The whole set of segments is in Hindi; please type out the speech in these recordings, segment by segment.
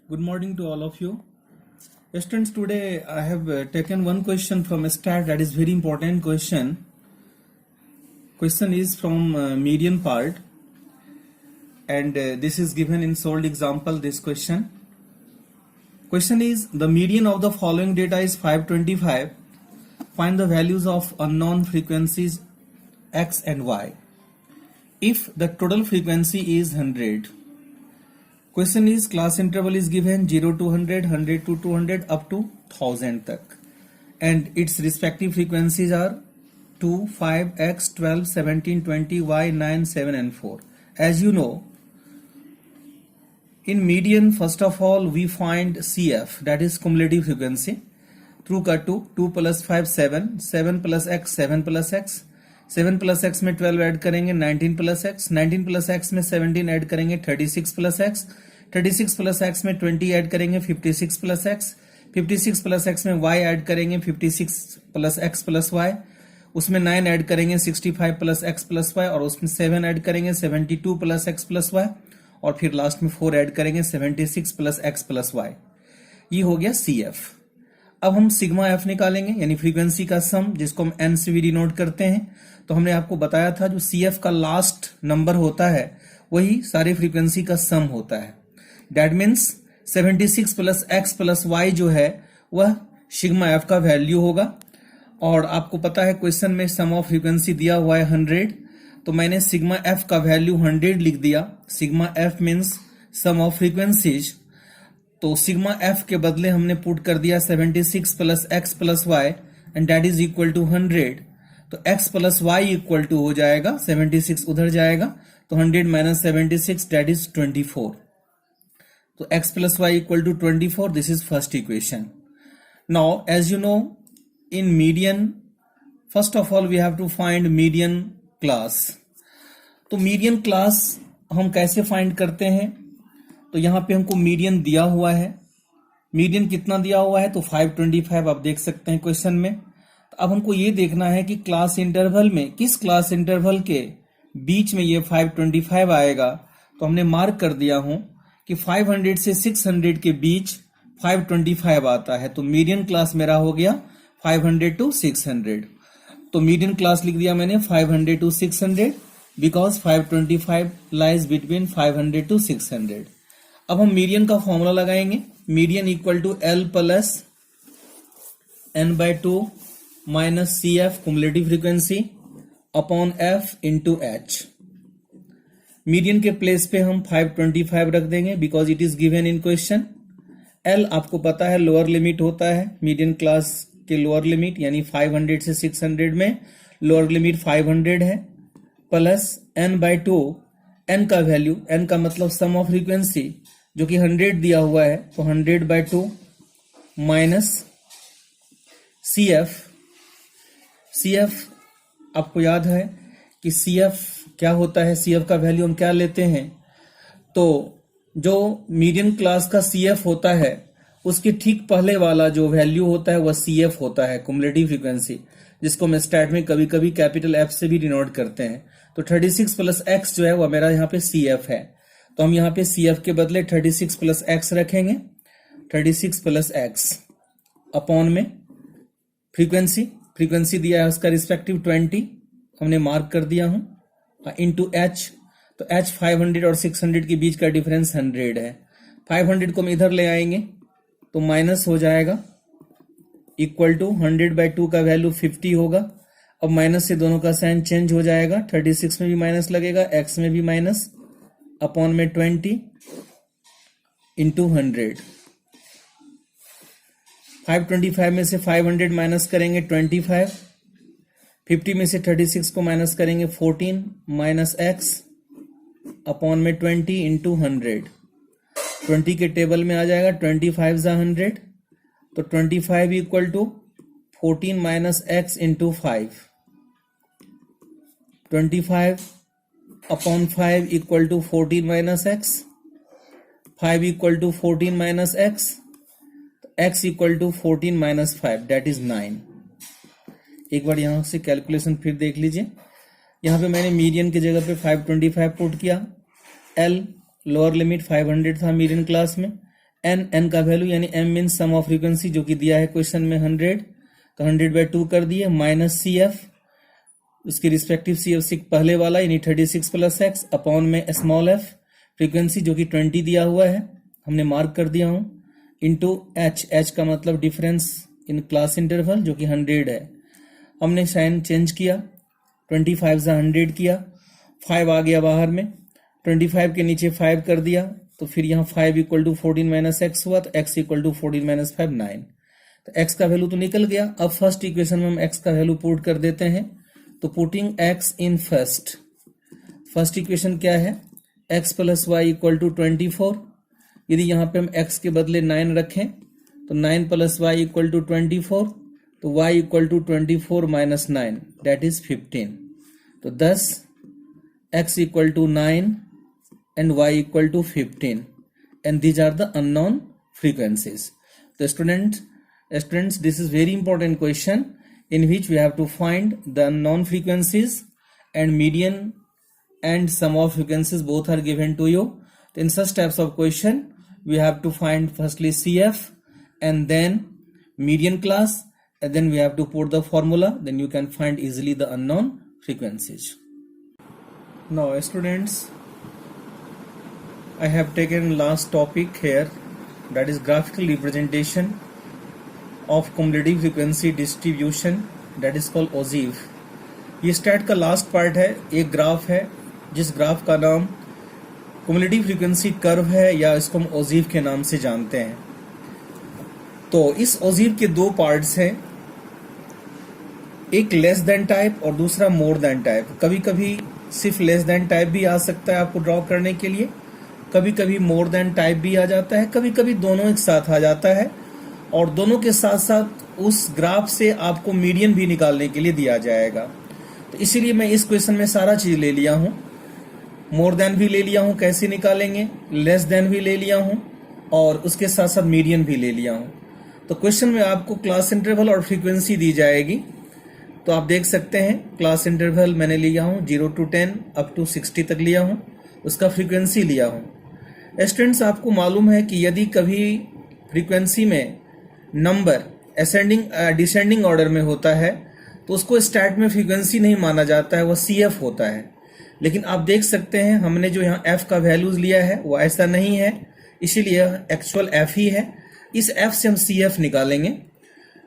Good morning to all of you. Students, today I have taken one question from STAT that is very important question. Question is from median part, and this is given in solved example. This question is the median of the following data is 525. Find the values of unknown frequencies x and y. If the total frequency is 100. Question is class interval is given 0 to 100, 100 to 200 up to 1000 तक, and its respective frequencies are 2, 5, x, 12, 17, 20, y, 9, 7 and 4. As you know, in median first of all we find CF, that is cumulative frequency. Through का 2 plus 5 7, 7 plus x 7 plus x, 7 plus x में 12 ऐड करेंगे 19 plus x, 19 plus x में 17 ऐड करेंगे 36 plus x, 36 plus x में 20 ऐड करेंगे 56 plus x, 56 plus x में y ऐड करेंगे 56 plus x plus y, उसमें 9 ऐड करेंगे 65 plus x plus y, और उसमें 7 ऐड करेंगे 72 plus x plus y, और फिर लास्ट में 4 ऐड करेंगे 76 plus x plus y. ये हो गया CF. अब हम सिग्मा एफ निकालेंगे, यानी फ्रीक्वेंसी का सम, जिसको हम एन से भी डिनोट करते हैं. तो हमने आपको बताया था जो सी एफ का लास्ट नंबर होता है वही सारी फ्रीक्वेंसी का सम होता है. That means 76 plus X plus Y जो है वह सिग्मा एफ का वैल्यू होगा. और आपको पता है क्वेश्चन में सम ऑफ फ्रीक्वेंसी दिया हुआ है 100, तो मैंने सिग्मा एफ का वैल्यू 100 लिख दिया. Sigma F means sum of frequencies. तो सिग्मा एफ के बदले हमने पुट कर दिया 76 plus X plus Y and that is equal to 100. तो x plus Y equal to हो जाएगा 76 उधर जाएगा, तो 100 माइनस 76 दैट इज 24. तो x plus Y equal to 24. This is first equation. Now as you know in median first of all we have to find median class. तो मीडियन क्लास हम कैसे फाइंड करते हैं? तो यहां पे हमको मीडियन दिया हुआ है. मीडियन कितना दिया हुआ है? तो 525 आप देख सकते हैं क्वेश्चन में. तो अब हमको ये देखना है कि क्लास इंटरवल में किस क्लास इंटरवल के बीच में ये 525 आएगा. तो हमने मार्क कर दिया हूं कि 500 से 600 के बीच 525 आता है. तो मीडियन क्लास मेरा हो गया 500 टू 600. तो मीडियन क्लास लिख दिया मैंने 500 to 600 because 525 lies between 500 to 600. अब हम मीडियन का फॉर्मूला लगाएंगे. Median equal to L plus N by 2 minus C F cumulative frequency upon F into H. Median के प्लेस पे हम 525 रख देंगे because it is given in question. L आपको पता है लोअर लिमिट होता है मीडियन क्लास के. लोअर लिमिट यानी 500 से 600 में लोअर लिमिट 500 है, प्लस एन बाय 2. एन का वैल्यू, एन का मतलब सम ऑफ फ्रीक्वेंसी जो कि 100 दिया हुआ है, तो 100 by 2 minus C F. C F आपको याद है कि सी एफ क्या होता है? सी एफ का वैल्यू हम क्या लेते हैं? तो जो मीडियन क्लास का सी एफ होता है उसके ठीक पहले वाला जो वैल्यू होता है वह सी एफ होता है, कुमुलेटिव फ्रीक्वेंसी, जिसको हम स्टैट में कभी कभी कैपिटल एफ से भी डिनोट करते हैं. तो 36 प्लस एक्स जो है वह मेरा यहाँ पे सी एफ है. तो हम यहाँ पे सी एफ के बदले 36 प्लस एक्स रखेंगे. 36 प्लस एक्स अपॉन में फ्रीक्वेंसी दिया है उसका रिस्पेक्टिव 20 हमने मार्क कर दिया हूं, इंटू एच. तो एच 500 और 600 के बीच का डिफरेंस 100 है. 500 को हम इधर ले आएंगे तो माइनस हो जाएगा, इक्वल टू 100 बाय 2 का वैल्यू 50 होगा. अब माइनस से दोनों का साइन चेंज हो जाएगा. 36 में भी माइनस लगेगा, एक्स में भी माइनस, अपॉन में 20 इंटू 100. 525 में से 500 माइनस करेंगे 25, 50 में से 36 को माइनस करेंगे 14 माइनस एक्स अपॉन में 20 इंटू 100. 20 के टेबल में आ जाएगा 25 जा 100, तो 25 equal to 14 minus X into 5. 25 upon 5 equal to 14 minus X. 5 equal to 14 minus X, x equal to 14 minus 5 that is 9. एक बार यहां से कैलकुलेशन फिर देख लीजिए. यहां पे मैंने मीडियन की जगह पे 525 पुट किया. एल लोअर लिमिट 500 था मीडियन क्लास में, एन का वैल्यू यानी M mean sum of frequency जो कि दिया है क्वेश्चन में 100, तो 100/2 कर दिए, माइनस सी एफ उसकी रिस्पेक्टिव सी एफ सिक्स पहले वाला यानी 36 + x अपॉन में स्मॉल एफ फ्रीक्वेंसी जो कि 20 दिया हुआ है, हमने मार्क कर दिया हूं, इंटू एच का मतलब डिफरेंस इन क्लास इंटरवल जो कि 100 है। हमने साइन चेंज किया, 25 से 100 किया, 5 आ गया बाहर में, 25 के नीचे 5 कर दिया, तो फिर यहाँ 5 = 14 - x हुआ, तो x = 14 - 5 9। तो x का वैल्यू तो निकल गया। अब फर्स्ट इक्वेशन में हम x का वैल्यू पुट कर देते हैं, तो putting x in first equation क्या है, x + y = 24। यदि यहाँ पे हम x के बदले 9 रखें तो 9 + y = 24, तो y = 24 - 9 दैट इज 15। तो 10 x = 9 and y = 15, and these are the unknown frequencies. The students, this is very important question in which we have to find the unknown frequencies and median and sum of frequencies both are given to you. In such types of question we have to find firstly CF and then median class, and then we have to put the formula, then you can find easily the unknown frequencies. Now students, I have taken last topic here, that is graphical representation of cumulative frequency distribution, that is called OSIF. ये स्टैट का लास्ट पार्ट है। एक ग्राफ है जिस ग्राफ का नाम cumulative frequency कर्व है या इसको हम OSIF के नाम से जानते हैं। तो इस OSIF के दो पार्ट्स हैं, एक लेस देन टाइप और दूसरा मोर देन टाइप। कभी कभी सिर्फ लेस देन टाइप भी आ सकता है आपको ड्रॉ करने के लिए, कभी कभी मोर देन टाइप भी आ जाता है, कभी कभी दोनों एक साथ आ जाता है, और दोनों के साथ साथ उस ग्राफ से आपको मीडियन भी निकालने के लिए दिया जाएगा। तो इसीलिए मैं इस क्वेश्चन में सारा चीज ले लिया हूं, मोर देन भी ले लिया हूं कैसे निकालेंगे, लेस देन भी ले लिया हूं, और उसके साथ साथ मीडियन भी ले लिया हूं। तो क्वेश्चन में आपको क्लास इंटरवल और फ्रीक्वेंसी दी जाएगी। तो आप देख सकते हैं क्लास इंटरवल मैंने लिया हूं 0 to 10 अप टू 60 तक लिया हूं, उसका फ्रीक्वेंसी लिया हूं। स्टूडेंट्स, आपको मालूम है कि यदि कभी फ्रीक्वेंसी में नंबर असेंडिंग डिसेंडिंग ऑर्डर में होता है तो उसको स्टैट में फ्रीक्वेंसी नहीं माना जाता है, वह CF होता है। लेकिन आप देख सकते हैं हमने जो यहाँ F का वैल्यूज लिया है वो ऐसा नहीं है, इसीलिए एक्चुअल F ही है। इस F से हम CF निकालेंगे।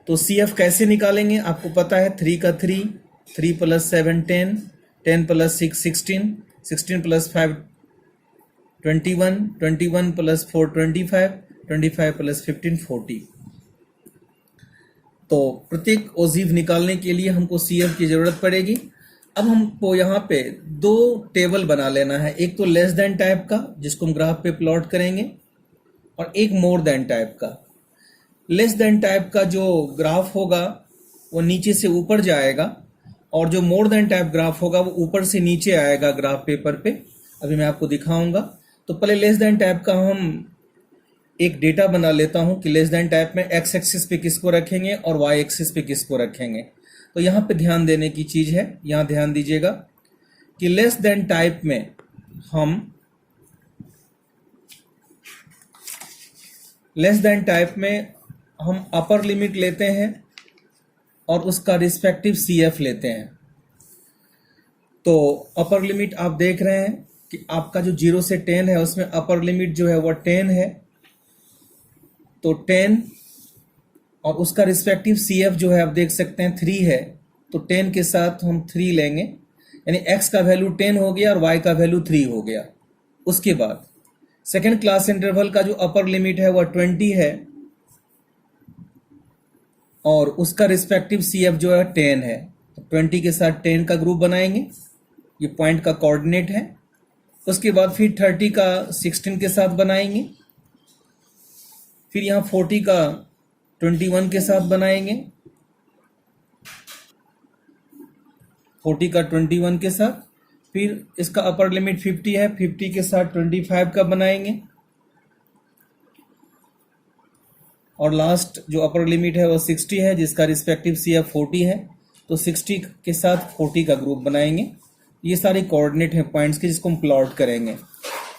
तो CF कैसे निकालेंगे आपको पता है, 3 का 3, 3 + 7 10, 10 + 6 16, 16 + 5 21, 21 + 4 25, 25 + 15 40। तो प्रत्येक OSIF निकालने के लिए हमको CF की जरूरत पड़ेगी। अब हमको यहाँ पे दो टेबल बना लेना है, एक तो लेस देन टाइप का जिसको हम ग्राफ पे प्लॉट करेंगे, और एक मोर देन टाइप का। लेस देन टाइप का जो ग्राफ होगा वो नीचे से ऊपर जाएगा, और जो मोर देन टाइप ग्राफ होगा वो ऊपर से नीचे आएगा ग्राफ पेपर पे। अभी मैं आपको दिखाऊंगा। तो पहले लेस देन टाइप का हम एक डेटा बना लेता हूं कि लेस देन टाइप में x एक्सिस पे किसको रखेंगे और y एक्सिस पे किसको रखेंगे। तो यहाँ पे ध्यान देने की चीज है, यहाँ ध्यान दीजिएगा कि लेस देन टाइप में हम अपर लिमिट लेते हैं और उसका रिस्पेक्टिव CF लेते हैं। तो अपर लिमिट आप देख रहे हैं कि आपका जो 0 से 10 है उसमें अपर लिमिट जो है वो 10 है, तो 10, और उसका रिस्पेक्टिव CF जो है आप देख सकते हैं 3 है, तो 10 के साथ हम 3 लेंगे, यानी x का वैल्यू 10 हो गया और y का वैल्यू 3 हो गया। उसके बाद सेकेंड क्लास इंटरवल का जो अपर लिमिट है वह 20 है, और उसका रिस्पेक्टिव CF जो है 10 है, तो 20 के साथ 10 का ग्रुप बनाएंगे, ये पॉइंट का कोऑर्डिनेट है। उसके बाद फिर 30 का 16 के साथ बनाएंगे, फिर यहाँ 40 का 21 के साथ बनाएंगे, 40 का 21 के साथ, फिर इसका अपर लिमिट 50 है, 50 के साथ 25 का बनाएंगे, और लास्ट जो अपर लिमिट है वो 60 है जिसका रिस्पेक्टिव CF 40 है, तो 60 के साथ 40 का ग्रुप बनाएंगे। ये सारे कोऑर्डिनेट हैं पॉइंट्स के जिसको हम प्लॉट करेंगे।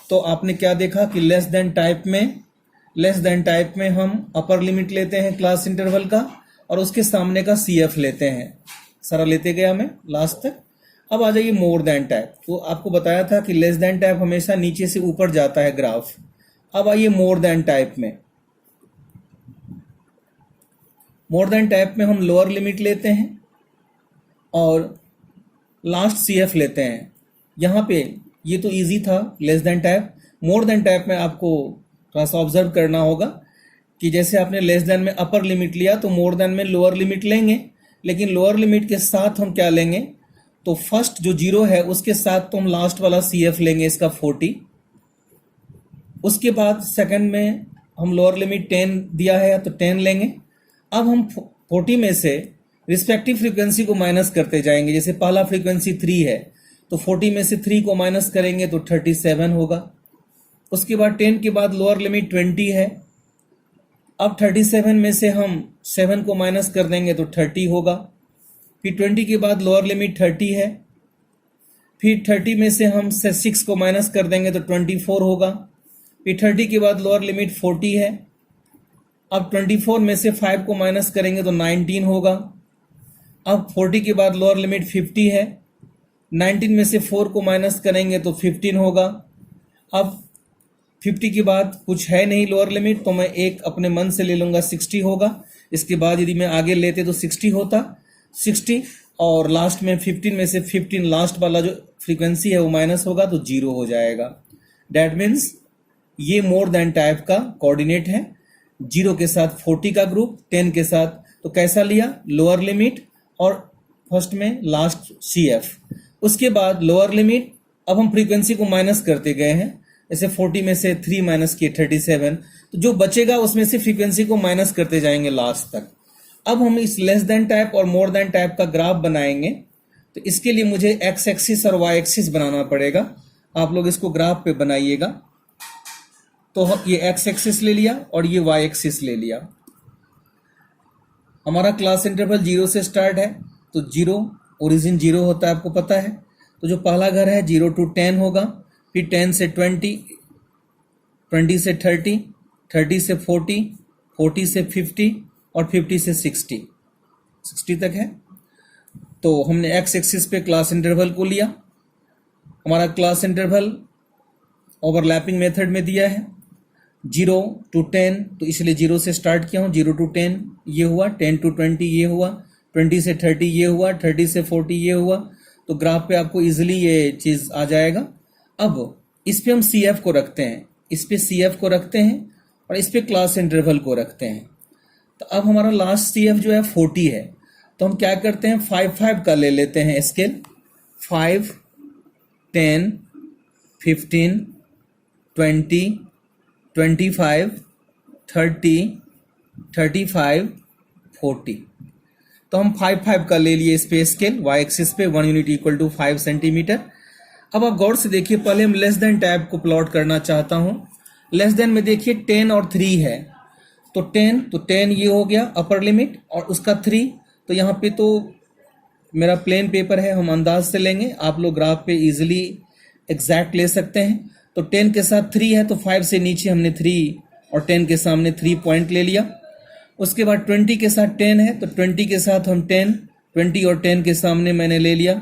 तो आपने क्या देखा कि लेस देन टाइप में लेस देन टाइप में हम अपर लिमिट लेते हैं क्लास इंटरवल का और उसके सामने का CF लेते हैं। सारा लेते गए हमें लास्ट तक। अब आ जाइए मोर देन टाइप। तो आपको बताया था कि लेस देन टाइप हमेशा नीचे से ऊपर जाता है ग्राफ। अब आइए मोर देन टाइप में। मोर देन टाइप में हम लोअर लिमिट लेते हैं और लास्ट CF लेते हैं। यहाँ पे ये तो इजी था less than type. More than type में आपको थोड़ा सा ऑब्जर्व करना होगा कि जैसे आपने लेस देन में अपर लिमिट लिया तो मोर देन में लोअर लिमिट लेंगे, लेकिन लोअर लिमिट के साथ हम क्या लेंगे, तो फर्स्ट जो 0 है उसके साथ तो हम लास्ट वाला CF लेंगे इसका 40। उसके बाद सेकंड में हम लोअर लिमिट 10 दिया है तो 10 लेंगे। अब हम 40 में से रिस्पेक्टिव फ्रीक्वेंसी को माइनस करते जाएंगे। जैसे पहला फ्रीक्वेंसी 3 है तो 40 में से 3 को माइनस करेंगे तो 37 होगा। उसके बाद 10 के बाद लोअर लिमिट 20 है। अब 37 में से हम 7 को माइनस कर देंगे तो 30 होगा। फिर 20 के बाद लोअर लिमिट 30 है। फिर 30 में से हम 6 को माइनस कर देंगे तो 24 होगा। फिर 30 के बाद लोअर लिमिट 40 है। अब 24 में से 5 को माइनस करेंगे तो 19 होगा। अब 40 के बाद लोअर लिमिट 50 है। 19 में से 4 को माइनस करेंगे तो 15 होगा। अब 50 के बाद कुछ है नहीं लोअर लिमिट, तो मैं एक अपने मन से ले लूँगा 60 होगा। इसके बाद यदि मैं आगे लेते तो 60 होता, 60 और लास्ट में 15 में से 15 लास्ट वाला जो फ्रीक्वेंसी है वो माइनस होगा तो 0 हो जाएगा। डैट मीन्स ये मोर देन टाइप का कोऑर्डिनेट है। 0 के साथ 40 का ग्रुप, 10 के साथ तो कैसा लिया, लोअर लिमिट और फर्स्ट में लास्ट CF। उसके बाद लोअर लिमिट, अब हम फ्रीक्वेंसी को माइनस करते गए हैं। जैसे 40 में से 3 माइनस किए 37, तो जो बचेगा उसमें से फ्रीक्वेंसी को माइनस करते जाएंगे लास्ट तक। अब हम इस लेस देन टाइप और मोर देन टाइप का ग्राफ बनाएंगे, तो इसके लिए मुझे एक्स एक्सिस और वाई एक्सिस बनाना पड़ेगा। आप लोग इसको ग्राफ पे बनाइएगा। तो ये एक्स एक्सिस ले लिया और ये वाई एक्सिस ले लिया। हमारा क्लास इंटरवल 0 से स्टार्ट है, तो 0 ओरिजिन 0 होता है, आपको पता है। तो जो पहला घर है 0 to 10 होगा, फिर 10 से 20, 20 से 30, 30 से 40, 40 से 50 और 50 से 60, 60 तक है। तो हमने एक्स एक्सिस पे क्लास इंटरवल को लिया। हमारा क्लास इंटरवल ओवरलैपिंग मेथड में दिया है 0 to 10, तो इसलिए 0 से स्टार्ट किया हूँ। 0 to 10 ये हुआ, 10 to 20 ये हुआ, 20 से 30 ये हुआ, 30 से 40 ये हुआ। तो ग्राफ पे आपको इजीली ये चीज़ आ जाएगा। अब इस पे हम CF को रखते हैं, इस पे CF को रखते हैं और इस पे क्लास इंटरवल को रखते हैं। तो अब हमारा लास्ट CF जो है 40 है, तो हम क्या करते हैं 5-5 का ले लेते हैं स्केल। 5, 10, 15, 20, 25, 30, 35, 40। तो हम 5-5 का ले लिए इस पे स्केल, वाई एक्सिस पे 1 यूनिट इक्वल टू 5 सेंटीमीटर। अब आप गौर से देखिए, पहले हम लेस देन टाइप को प्लॉट करना चाहता हूँ। लेस देन में देखिए 10 और 3 है, तो 10 ये हो गया अपर लिमिट और उसका 3। तो यहाँ पे तो मेरा प्लेन पेपर है, हम अंदाज से लेंगे, आप लोग ग्राफ पे इजीली एग्जैक्ट ले सकते हैं। तो 10 के साथ 3 है, तो 5 से नीचे हमने 3 और 10 के सामने 3 पॉइंट ले लिया। उसके बाद 20 के साथ 10 है, तो 20 के साथ हम 10, 20 और 10 के सामने मैंने ले लिया।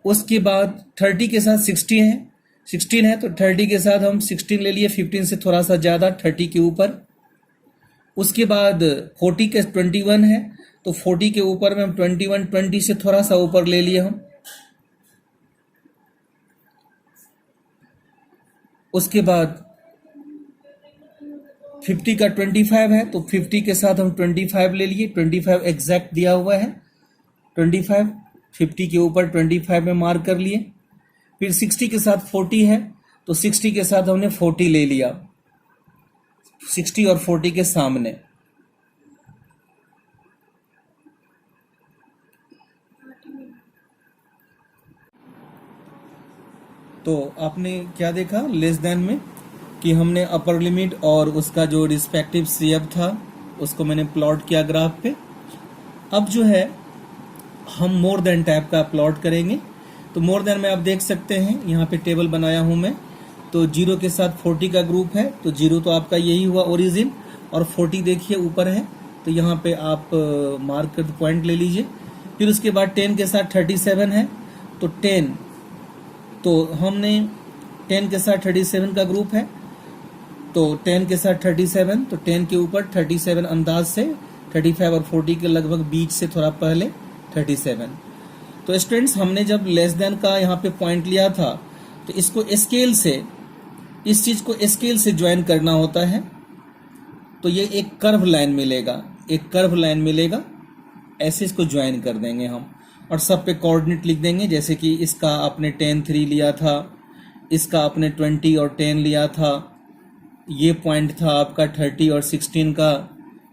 उसके बाद 30 के साथ 16 है, 16 है तो 30 के साथ हम 16 ले लिए, 15 से थोड़ा सा ज़्यादा 30 के ऊपर। उसके बाद 40 के 21 है, तो 40 के ऊपर में हम 21, 20 से थोड़ा सा ऊपर ले लिए हम। उसके बाद 50 का 25 है, तो 50 के साथ हम 25 ले लिए, 25 एग्जैक्ट दिया हुआ है। 25 50 के ऊपर 25 में मार्क कर लिए। फिर 60 के साथ 40 है, तो 60 के साथ हमने 40 ले लिया, 60 और 40 के सामने। तो आपने क्या देखा लेस देन में कि हमने अपर लिमिट और उसका जो रिस्पेक्टिव CF था उसको मैंने प्लॉट किया ग्राफ पे। अब जो है हम मोर देन टाइप का प्लॉट करेंगे। तो मोर देन में आप देख सकते हैं यहाँ पे टेबल बनाया हूँ मैं। तो 0 के साथ 40 का ग्रुप है, तो 0 तो आपका यही हुआ ओरिजिन, और 40 देखिए ऊपर है, तो यहाँ पे आप मार्क कर पॉइंट ले लीजिए। फिर उसके बाद 10 के साथ 37 है, तो 10, तो हमने 10 के साथ 37 का ग्रुप है, तो 10 के साथ 37, तो 10 के ऊपर 37 अंदाज से 35 और 40 के लगभग बीच से थोड़ा पहले 37। तो स्टूडेंट्स हमने जब लेस देन का यहाँ पे पॉइंट लिया था, तो इसको स्केल से, इस चीज को स्केल से ज्वाइन करना होता है, तो ये एक कर्व लाइन मिलेगा, एक कर्व लाइन मिलेगा, ऐसे इसको ज्वाइन कर देंगे हम, और सब पे कोऑर्डिनेट लिख देंगे। जैसे कि इसका आपने 10 3 लिया था, इसका आपने 20 और 10 लिया था, ये पॉइंट था आपका 30 और 16 का,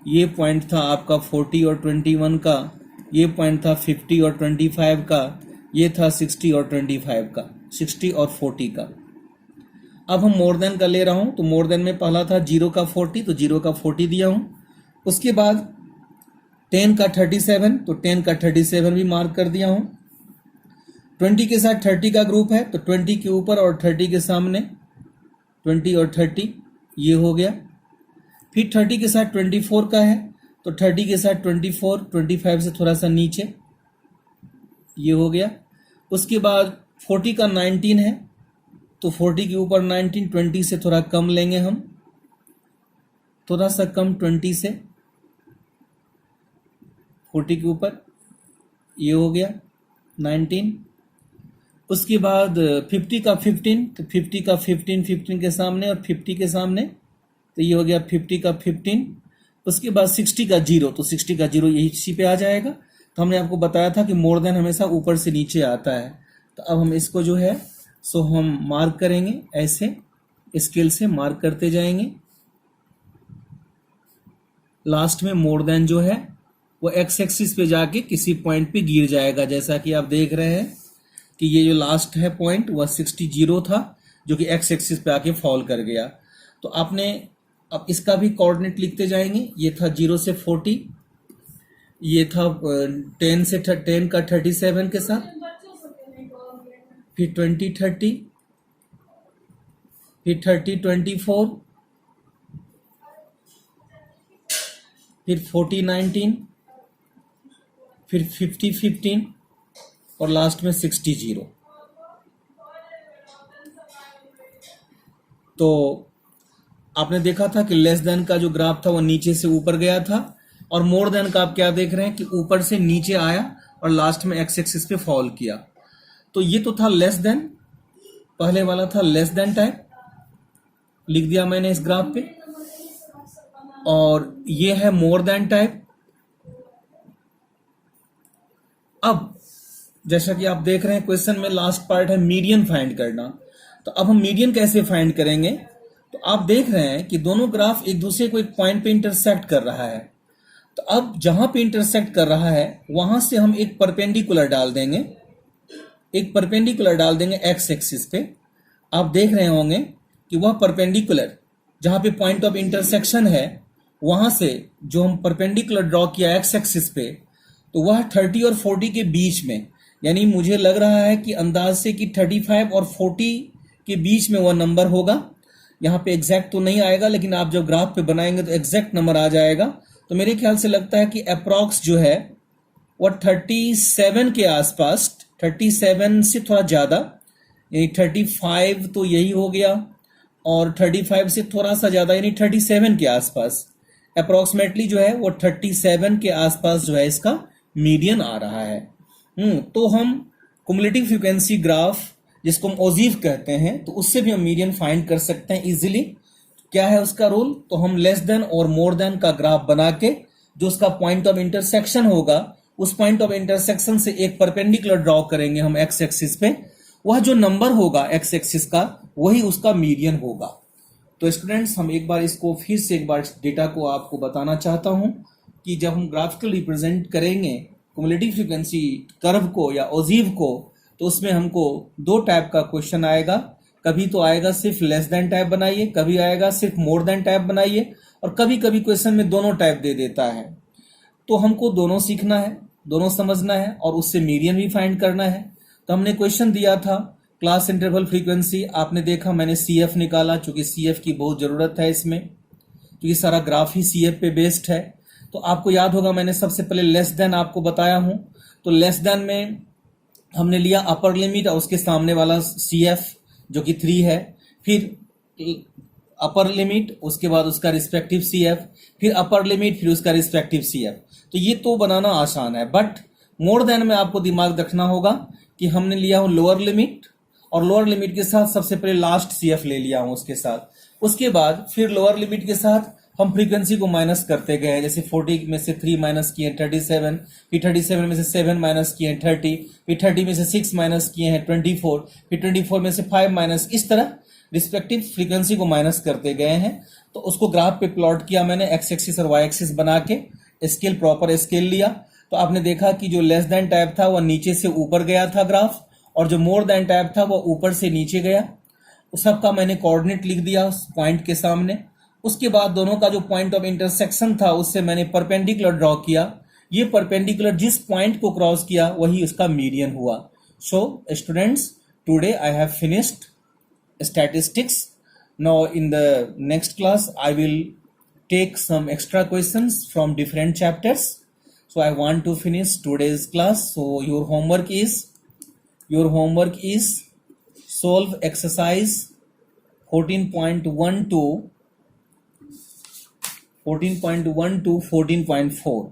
ये पॉइंट था आपका 40 और 21 का, ये पॉइंट था 50 और 25 का, ये था 60 और 25 का, 60 और 40 का। अब हम मोर देन का ले रहा हूं, तो मोर देन में पहला था 0 का 40, तो 0 का 40 दिया हूं। उसके बाद 10 का 37, तो 10 का 37 भी मार्क कर दिया हूं। 20 के साथ 30 का ग्रुप है, तो 20 के ऊपर और 30 के सामने 20 और 30, ये हो गया। फिर 30 के साथ 24 का है, तो 30 के साथ 24, 25 से थोड़ा सा नीचे, ये हो गया। उसके बाद 40 का 19 है, तो 40 के ऊपर 19, 20 से थोड़ा कम लेंगे हम, थोड़ा सा कम 20 से, 40 के ऊपर, ये हो गया 19। उसके बाद 50 का 15, तो 50 का 15, 15 के सामने और 50 के सामने, तो ये हो गया 50 का 15। उसके बाद 60 का 0, तो 60 का 0 यही इसी पे आ जाएगा। तो हमने आपको बताया था कि मोर देन हमेशा ऊपर से नीचे आता है। तो अब हम इसको जो है सो हम मार्क करेंगे, ऐसे स्केल से मार्क करते जाएंगे। लास्ट में मोर देन जो है वो एक्स एक्सिस पे जाके किसी पॉइंट पे गिर जाएगा। जैसा कि आप देख रहे हैं कि ये जो लास्ट है पॉइंट वह 60 था, जो कि एक्स एक्सिस पे आके फॉल कर गया। तो आपने अब इसका भी कोऑर्डिनेट लिखते जाएंगे। ये था 0 से 40, ये था 10 से 10 का 37 के साथ, फिर 20 30, फिर 30 24, फिर 40 19, फिर 50 15 और लास्ट में 60 0। तो आपने देखा था कि लेस देन का जो ग्राफ था वो नीचे से ऊपर गया था, और मोर देन का आप क्या देख रहे हैं कि ऊपर से नीचे आया और लास्ट में एक्स एक्सिस पे फॉल किया। तो ये तो था लेस देन, पहले वाला था लेस देन टाइप, लिख दिया मैंने इस ग्राफ पे, और ये है मोर देन टाइप। अब जैसा कि आप देख रहे हैं क्वेश्चन में लास्ट पार्ट है मीडियन फाइंड करना। तो अब हम मीडियन कैसे फाइंड करेंगे? तो आप देख रहे हैं कि दोनों ग्राफ एक दूसरे को एक पॉइंट पे इंटरसेक्ट कर रहा है। तो अब जहां पे इंटरसेक्ट कर रहा है वहां से हम एक परपेंडिकुलर डाल देंगे, एक परपेंडिकुलर डाल देंगे एक्स एक्सिस पे। आप देख रहे होंगे कि वह परपेंडिकुलर जहां पे पॉइंट ऑफ इंटरसेक्शन है वहां से जो हम परपेंडिकुलर ड्रॉ किया एक्स एक्सिस पे, तो वह 30 और 40 के बीच में, यानी मुझे लग रहा है कि अंदाज से कि 35 और 40 के बीच में वह नंबर होगा। यहाँ पे एग्जैक्ट तो नहीं आएगा, लेकिन आप जब ग्राफ पे बनाएंगे तो एग्जैक्ट नंबर आ जाएगा। तो मेरे ख्याल से लगता है कि अप्रॉक्स जो है वह 37 के आसपास, 37 से थोड़ा ज़्यादा, यानी 35 तो यही हो गया, और 35 से थोड़ा सा ज़्यादा यानी 37 के आसपास, अप्रॉक्सीमेटली जो है वो 37 के आसपास जो है इसका मीडियन आ रहा है। तो हम कुमुलेटिव फ्रीक्वेंसी ग्राफ जिसको हम ओजीव कहते हैं, तो उससे भी हम मीडियन फाइंड कर सकते हैं इजीली। क्या है उसका रूल? तो हम लेस देन और मोर देन का ग्राफ बना के जो उसका पॉइंट ऑफ इंटरसेक्शन होगा, उस पॉइंट ऑफ इंटरसेक्शन से एक परपेंडिकुलर ड्रॉ करेंगे हम एक्स एक्सिस पे। वह जो नंबर होगा एक्स एक्सिस का वही उसका मीडियन होगा। तो स्टूडेंट्स हम एक बार इसको फिर से एक बार डेटा को आपको बताना चाहता हूं कि जब हम ग्राफिकल रिप्रेजेंट करेंगे कुमुलेटिव फ्रीक्वेंसी कर्व को या ओजीव को, तो उसमें हमको दो टाइप का क्वेश्चन आएगा। कभी तो आएगा सिर्फ लेस देन टाइप बनाइए, कभी आएगा सिर्फ मोर देन टाइप बनाइए, और कभी कभी क्वेश्चन में दोनों टाइप दे देता है। तो हमको दोनों सीखना है, दोनों समझना है और उससे मीडियन भी फाइंड करना है। तो हमने क्वेश्चन दिया था क्लास इंटरवल फ्रीक्वेंसी आपने देखा, मैंने CF निकाला चूंकि CF की बहुत ज़रूरत है इसमें, क्योंकि सारा ग्राफ ही CF पे बेस्ड है। तो आपको याद होगा मैंने सबसे पहले लेस देन आपको बताया हूं, तो लेस देन में हमने लिया अपर लिमिट और उसके सामने वाला CF जो कि 3 है, फिर अपर लिमिट, उसके बाद उसका रिस्पेक्टिव CF, फिर अपर लिमिट, फिर उसका रिस्पेक्टिव CF। तो ये तो बनाना आसान है, बट मोर देन में आपको दिमाग रखना होगा कि हमने लिया हो लोअर लिमिट, और लोअर लिमिट के साथ सबसे पहले लास्ट CF ले लिया हूं उसके साथ, उसके बाद फिर लोअर लिमिट के साथ हम फ्रीक्वेंसी को माइनस करते गए, जैसे 40 में से 3 माइनस किए 37, फिर 37 में से 7 माइनस किए 30, फिर 30 में से 6 माइनस किए हैं 24, फिर 24 में से 5 माइनस, इस तरह रिस्पेक्टिव फ्रीक्वेंसी को माइनस करते गए हैं। तो उसको ग्राफ पे प्लॉट किया मैंने, एक्स एक्सिस और वाई एक्सिस बना के, स्केल प्रॉपर स्केल लिया। तो आपने देखा कि जो लेस देन टाइप था वह नीचे से ऊपर गया था ग्राफ, और जो मोर देन टाइप था वह ऊपर से नीचे गया। उस सबका मैंने कोऑर्डिनेट लिख दिया उस पॉइंट के सामने। उसके बाद दोनों का जो पॉइंट ऑफ इंटरसेक्शन था उससे मैंने परपेंडिकुलर ड्रॉ किया। ये परपेंडिकुलर जिस पॉइंट को क्रॉस किया वही उसका मीडियन हुआ। So students, today I have finished statistics. Now in the next class I will take some extra questions from different chapters. So I want to finish today's class. So your homework is solve exercise 14.1 to 14.4.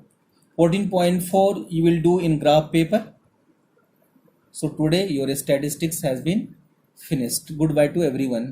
14.4 you will do in graph paper. So today your statistics has been finished. Goodbye to everyone.